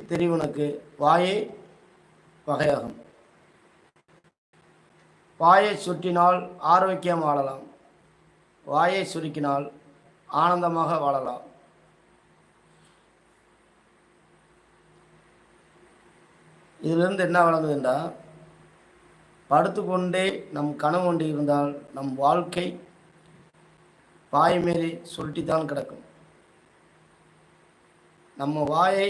தெரிவனுக்கு வாயே வகையாகும். வாயை சுற்றினால் ஆரோக்கியம் வாழலாம், வாயை சுருக்கினால் ஆனந்தமாக வாழலாம். இதிலிருந்து என்ன வழங்குதுண்டா, படுத்துக்கொண்டே நம் கனவு கொண்டு இருந்தால் நம் வாழ்க்கை வாய் மீறி சுருட்டித்தான் கிடக்கும். நம்ம வாயை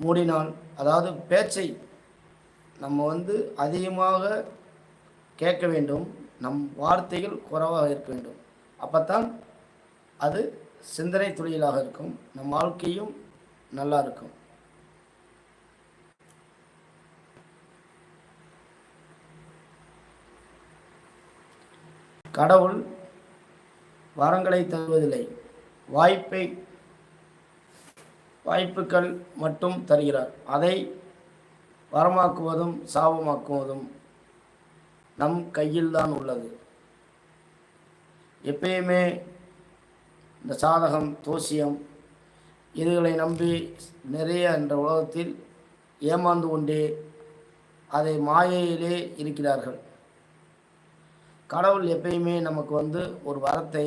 மூடினால், அதாவது பேச்சை நம்ம அதிகமாக கேட்க வேண்டும், நம் வார்த்தைகள் குறைவாக இருக்க வேண்டும். அப்போத்தான் அது சிந்தனை துளியலாக இருக்கும், நம் வாழ்க்கையும் நல்லா இருக்கும். கடவுள் வரங்களை தருவதில்லை, வாய்ப்புகள் மட்டும் தருகிறார். அதை வரமாக்குவதும் சாபமாக்குவதும் நம் கையில்தான் உள்ளது. எப்பயுமே இந்த சாதகம், தோசியம் இதுகளை நம்பி நிறைய என்ற உலகத்தில் ஏமாந்து கொண்டே அதை மாயையிலே இருக்கிறார்கள். கடவுள் எப்பயுமே நமக்கு ஒரு வரத்தை,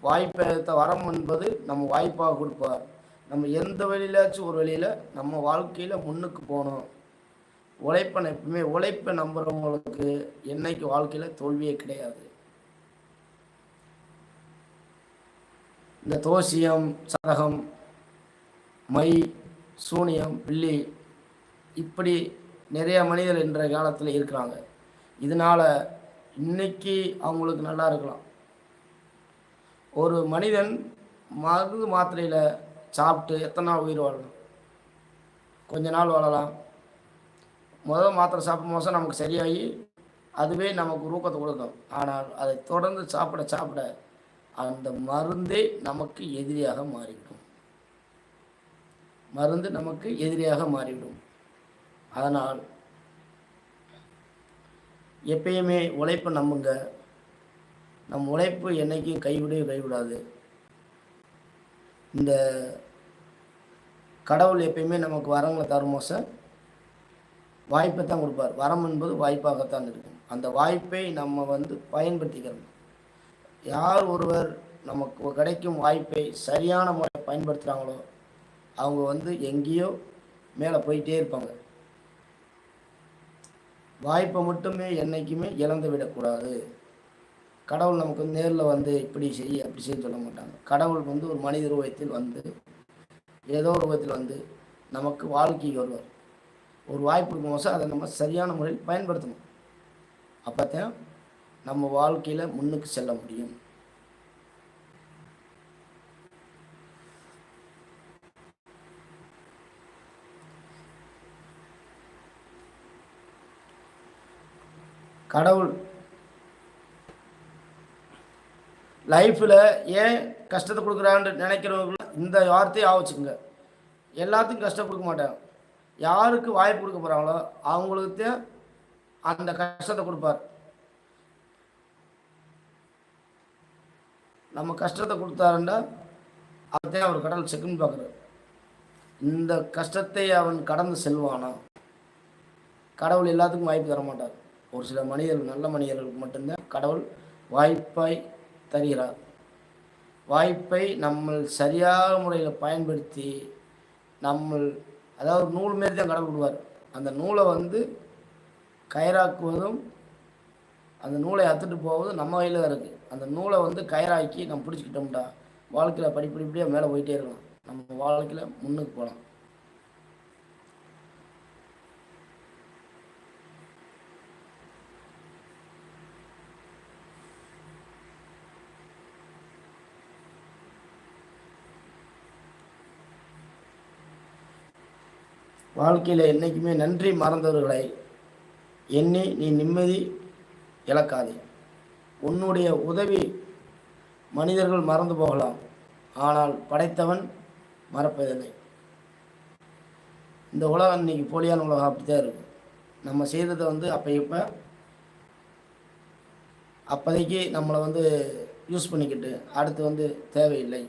வாய்ப்பை வரம் என்பது நம்ம வாய்ப்பாக கொடுப்பார். நம்ம எந்த வழியிலாச்சும் ஒரு வழியில் நம்ம வாழ்க்கையில் முன்னுக்கு போகணும். உழைப்பை நம்புகிறவங்களுக்கு என்னைக்கு வாழ்க்கையில் தோல்வியே கிடையாது. இந்த தோசியம், சதகம், மை, சூனியம், பில்லி இப்படி நிறைய மனிதர் இன்றைய காலத்தில் இருக்கிறாங்க. இதனால் இன்னைக்கு அவங்களுக்கு நல்லா இருக்கலாம். ஒரு மனிதன் மருந்து மாத்திரையில் சாப்பிட்டு எத்தனை நாள் உயிர் வாழலாம்? கொஞ்ச நாள் வாழலாம். மாத்திரை சாப்பிடும் போது நமக்கு சரியாகி அதுவே நமக்கு ஊக்கத்தை கொடுக்கும். ஆனால் அதை தொடர்ந்து சாப்பிட அந்த மருந்தே நமக்கு எதிரியாக மாறிவிடும். அதனால் எப்பயுமே உழைப்பை நம்புங்க. நம் உழைப்பு என்றைக்கும் கைவிடாது. இந்த கடவுள் எப்பயுமே நமக்கு வரங்களை தருமோச வாய்ப்பை தான் கொடுப்பார். வரம் என்பது வாய்ப்பாகத்தான் இருக்கும். அந்த வாய்ப்பை நம்ம பயன்படுத்திக்கிறோம். யார் ஒருவர் நமக்கு கிடைக்கும் வாய்ப்பை சரியான முறையை பயன்படுத்துகிறாங்களோ அவங்க எங்கேயோ மேலே போயிட்டே இருப்பாங்க. வாய்ப்பை மட்டுமே என்றைக்குமே இழந்து விடக்கூடாது. கடவுள் நமக்கு நேரில் இப்படி செய் அப்படி செய்ய சொல்ல மாட்டாங்க. கடவுள் ஒரு மனித ரூபத்தில் ஏதோ ஒரு ரூபத்தில் நமக்கு வாழ்க்கைக்கு வருவார். ஒரு வாய்ப்பு இருக்கும்போது அதை நம்ம சரியான முறையில் பயன்படுத்தணும். அப்போ தான் நம்ம வாழ்க்கையில் முன்னுக்கு செல்ல முடியும். கடவுள் லைஃப்பில் ஏன் கஷ்டத்தை கொடுக்குறான்னு நினைக்கிறவங்க இந்த வார்த்தையை ஆவச்சுக்குங்க. எல்லாத்துக்கும் கஷ்டம் கொடுக்க மாட்டாங்க. யாருக்கு வாய்ப்பு கொடுக்க போகிறாங்களோ அவங்களுக்கு அந்த கஷ்டத்தை கொடுப்பார். நம்ம கஷ்டத்தை கொடுத்தாருண்டா அதையும் அவர் கடவுள் செக்குன்னு பார்க்குறாரு. இந்த கஷ்டத்தை அவன் கடந்து செல்வானா? கடவுள் எல்லாத்துக்கும் வாய்ப்பு தர மாட்டார். ஒரு சில மனிதர்கள், நல்ல மனிதர்களுக்கு மட்டும்தான் கடவுள் வாய்ப்பை தருகிறார். வாய்ப்பை நம்ம சரியான முறையில் பயன்படுத்தி அதாவது நூல் மாரி தான் கடவுள் விடுவார். அந்த நூலை கயிறாக்குவதும் அந்த நூலை அத்துட்டு போவதும் நம்ம கையில் தான் இருக்குது. அந்த நூலை கயிறாக்கி நம்ம பிடிச்சிக்கிட்டோம்டா வாழ்க்கையில் படிப்படியாக மேலே போயிட்டே இருக்கலாம். நம்ம வாழ்க்கையில் முன்னுக்கு போகலாம். வாழ்க்கையில் என்றைக்குமே நன்றி மறந்தவர்களை எண்ணி நீ நிம்மதி இழக்காதே. உன்னுடைய உதவி மனிதர்கள் மறந்து போகலாம், ஆனால் படைத்தவன் மறப்பதில்லை. இந்த உலகம் இன்னைக்கு போலியான உலகம் அப்படித்தான் இருக்குது. நம்ம செய்ததை அப்போதைக்கு நம்மளை யூஸ் பண்ணிக்கிட்டு அடுத்து தேவையில்லை.